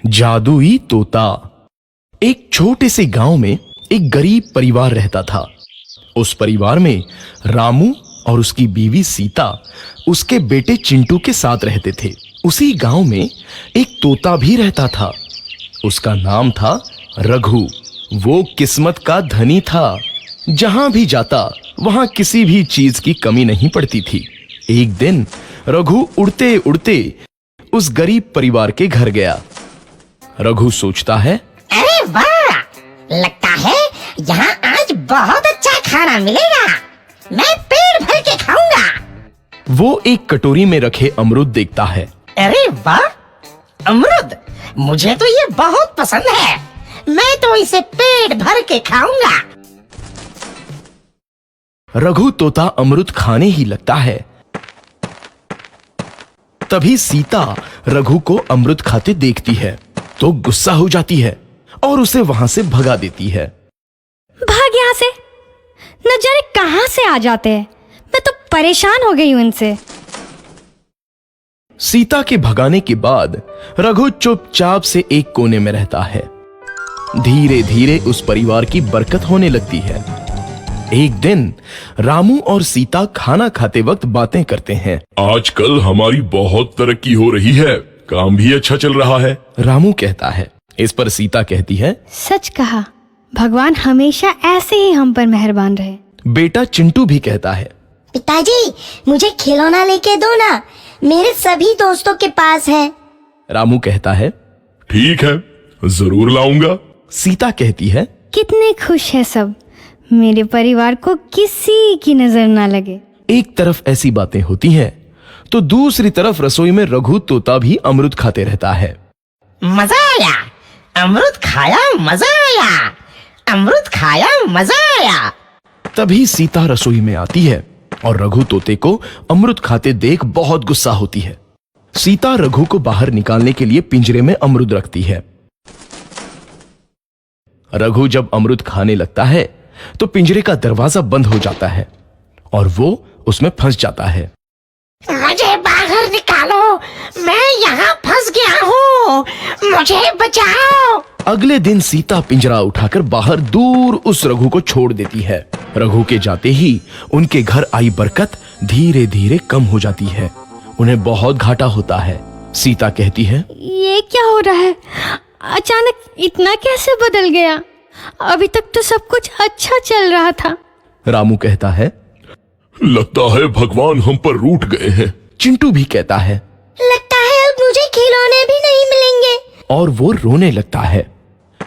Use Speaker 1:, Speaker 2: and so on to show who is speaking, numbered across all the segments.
Speaker 1: जादुई तोता। एक छोटे से गांव में एक गरीब परिवार रहता था। उस परिवार में रामू और उसकी बीवी सीता उसके बेटे चिंटू के साथ रहते थे। उसी गांव में एक तोता भी रहता था। उसका नाम था रघु। वो किस्मत का धनी था। जहां भी जाता वहां किसी भी चीज की कमी नहीं पड़ती थी। एक दिन रघु उड़ते उड़ते उस गरीब परिवार के घर गया। रघु सोचता है,
Speaker 2: अरे वाह, लगता है यहाँ आज बहुत अच्छा खाना मिलेगा। मैं पेट भर के खाऊंगा।
Speaker 1: वो एक कटोरी में रखे अमरूद देखता है।
Speaker 2: अरे वाह, अमरूद, मुझे तो ये बहुत पसंद है। मैं तो इसे पेट भर के खाऊंगा।
Speaker 1: रघु तोता अमरूद खाने ही लगता है। तभी सीता रघु को अमरूद खाते देखती है तो गुस्सा हो जाती है और उसे वहां से भगा देती है।
Speaker 3: भाग यहाँ से, न जाने कहां से आ जाते हैं। मैं तो परेशान हो गई हूं इनसे।
Speaker 1: सीता के भगाने के बाद रघु चुपचाप से एक कोने में रहता है। धीरे धीरे उस परिवार की बरकत होने लगती है। एक दिन रामू और सीता खाना खाते वक्त बातें करते हैं।
Speaker 4: आजकल हमारी बहुत तरक्की हो रही है, काम भी अच्छा चल रहा है।
Speaker 1: रामू कहता है। इस पर सीता कहती है,
Speaker 3: सच कहा, भगवान हमेशा ऐसे ही हम पर मेहरबान रहे।
Speaker 1: बेटा चिंटू भी कहता है,
Speaker 5: पिताजी, मुझे खिलौना लेके दो ना, मेरे सभी दोस्तों के पास है।
Speaker 1: रामू कहता है,
Speaker 4: ठीक है, जरूर लाऊंगा।
Speaker 1: सीता कहती है,
Speaker 3: कितने खुश है सब, मेरे परिवार को किसी की नजर ना लगे।
Speaker 1: एक तरफ ऐसी बातें होती हैं तो दूसरी तरफ रसोई में रघु तोता भी अमरूद खाते रहता है।
Speaker 2: मजा आया, अमरूद खाया, मजा आया, अमरूद खाया, मजा आया।
Speaker 1: तभी सीता रसोई में आती है और रघु तोते को अमरूद खाते देख बहुत गुस्सा होती है। सीता रघु को बाहर निकालने के लिए पिंजरे में अमरूद रखती है। रघु जब अमरूद खाने लगता है तो पिंजरे का दरवाजा बंद हो जाता है और वो उसमें फंस जाता है।
Speaker 2: मुझे बाहर निकालो, मैं यहाँ फंस गया हूँ, मुझे बचाओ।
Speaker 1: अगले दिन सीता पिंजरा उठाकर बाहर दूर उस रघु को छोड़ देती है। रघु के जाते ही उनके घर आई बरकत धीरे धीरे कम हो जाती है। उन्हें बहुत घाटा होता है। सीता कहती है,
Speaker 3: ये क्या हो रहा है, अचानक इतना कैसे बदल गया? अभी तक तो सब कुछ अच्छा चल रहा था।
Speaker 1: रामू कहता है,
Speaker 4: लगता है भगवान हम पर रूठ गए हैं।
Speaker 1: चिंटू भी कहता है,
Speaker 5: लगता है अब मुझे खिलौने भी नहीं मिलेंगे।
Speaker 1: और वो रोने लगता है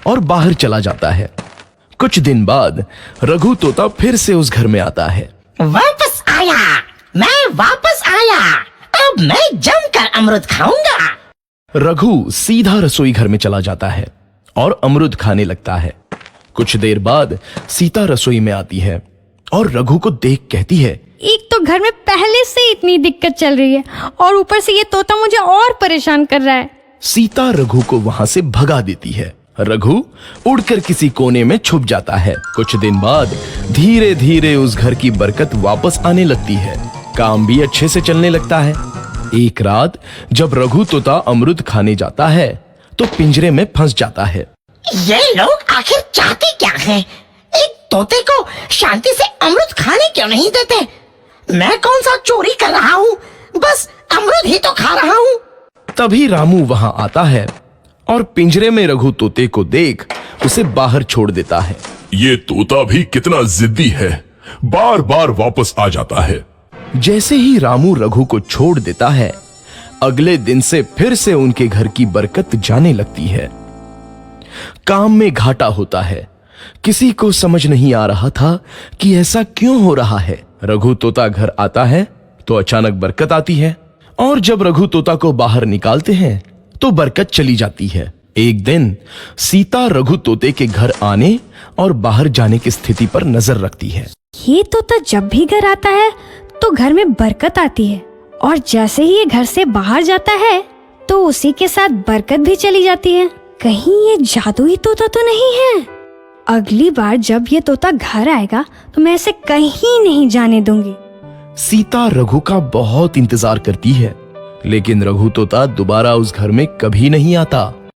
Speaker 1: और बाहर चला जाता है। कुछ दिन बाद रघु तोता फिर से उस घर में आता है।
Speaker 2: वापस आया, मैं वापस आया, अब मैं जमकर अमरूद खाऊंगा।
Speaker 1: रघु सीधा रसोई घर में चला जाता है और अमरूद खाने लगता है। कुछ देर बाद सीता रसोई में आती है और रघु को देख कहती है,
Speaker 3: एक तो घर में पहले से इतनी दिक्कत चल रही है और ऊपर से ये तोता मुझे और परेशान कर रहा है।
Speaker 1: सीता रघु को वहां से भगा देती है। रघु उड़कर किसी कोने में छुप जाता है। कुछ दिन बाद धीरे धीरे उस घर की बरकत वापस आने लगती है। काम भी अच्छे से चलने लगता है। एक रात जब रघु तोता अमरूद खाने जाता है तो पिंजरे में फंस जाता है।
Speaker 2: ये लोग आखिर चाहते क्या हैं? एक तोते को शांति से अमरूद खाने क्यों नहीं देते? मैं कौन सा चोरी कर रहा हूँ? बस अमरूद ही तो खा रहा हूँ।
Speaker 1: तभी रामू वहां आता है और पिंजरे में रघु तोते को देख उसे बाहर छोड़ देता है।
Speaker 4: ये तोता भी कितना जिद्दी है, बार बार वापस आ जाता है।
Speaker 1: जैसे ही रामू रघु को छोड़ देता है, अगले दिन से फिर से उनके घर की बरकत जाने लगती है। काम में घाटा होता है। किसी को समझ नहीं आ रहा था कि ऐसा क्यों हो रहा है। रघु तोता घर आता है तो अचानक बरकत आती है और जब रघु तोता को बाहर निकालते हैं तो बरकत चली जाती है। एक दिन सीता रघु तोते के घर आने और बाहर जाने की स्थिति पर नजर रखती है।
Speaker 3: ये तोता जब भी घर आता है तो घर में बरकत आती है और जैसे ही ये घर से बाहर जाता है तो उसी के साथ बरकत भी चली जाती है। कहीं ये जादुई तोता तो नहीं है? अगली बार जब ये तोता घर आएगा तो मैं इसे कहीं नहीं जाने दूंगी।
Speaker 1: सीता रघु का बहुत इंतजार करती है लेकिन रघु तोता दोबारा उस घर में कभी नहीं आता।